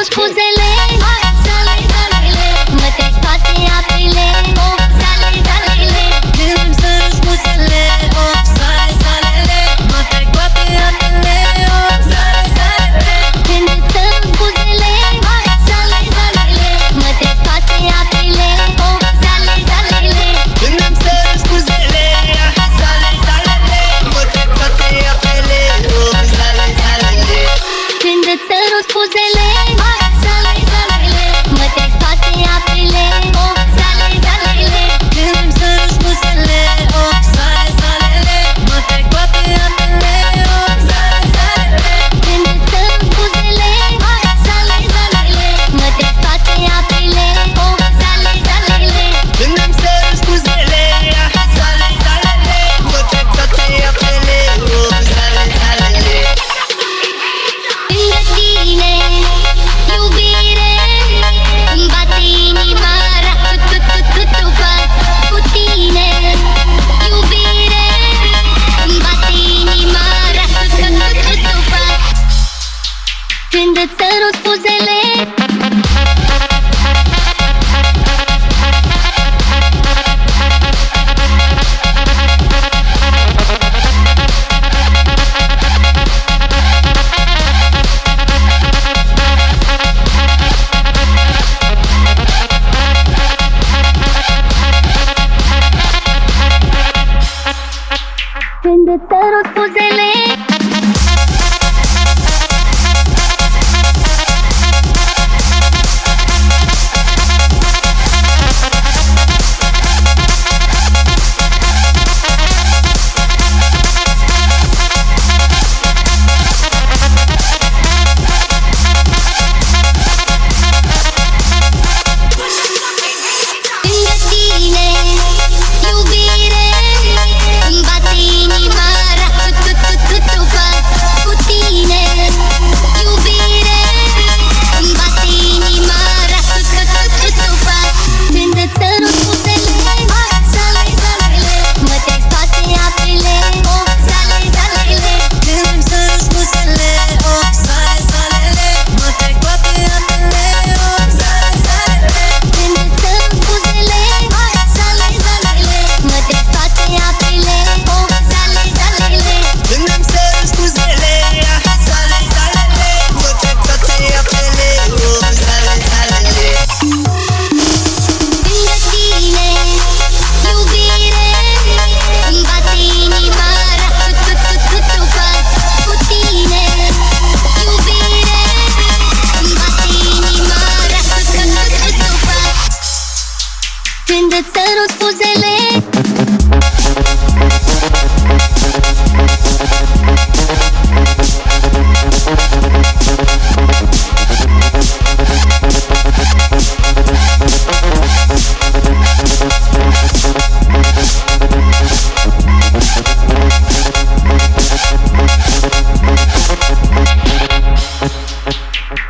sărut buzele, sale, salele, mă trec toate apele, oh, sale, salele. Când îmi sărut buzele, oh, sale, salele, mă trec toate apele, oh, sale, salele. Când îți sărut buzele, sale, salele, mă trec toate apele, oh, sale, salele. Când îmi sărut buzele, sale, salele, mă trec toate apele, oh, sale, salele. Când îți sărut buzele, sale, salele, mă trec toate apele, oh, sale, salele. Când îmi sărut buzele, oh, sale, salele, mă trec toate apele, oh, sale, salele. Când îți sărut buzele, sale, salele, mă trec toate apele, oh, sale, salele. Când îmi sărut buzele, sale, salele, mă trec toate apele, oh, sale, salele. Lângă tine, iubire, îmi bate inima, ra-tu-tu-tu-tu-tu-pa. Cu tine, iubire, îmi bate inima, ra-tu-tu-tu-tu-tu-pa. Când îți sărut buzele, când îți sărut buzele, lângă tine, iubire, îmi bate inima, ra-tu-tu-tu-tu-tu-pa. Cu tine, iubire, îmi bate inima, ra-tu-tu-tu-tu-tu-pa. Când îți sărut buzele, sale, salele, mă trec toate apele, oh, sale, salele. Când îmi sărut buzele, oh, sale, salele, mă trec toate apele, oh, sale, salele. Când îți sărut buzele, sale, salele, mă trec toate apele, oh, sale, salele. Când îmi sărut buzele, sale, salele, mă trec toate apele, oh, sale, salele. Lângă tine, iubire, îmi bate inima, ra-tu-tu-tu-tu-tu-pa. Cu tine, iubire, îmi bate inima, ra-tu-tu-tu-tu-tu-pa. Când îți sărut buzele,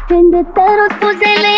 când îți sărut buzele,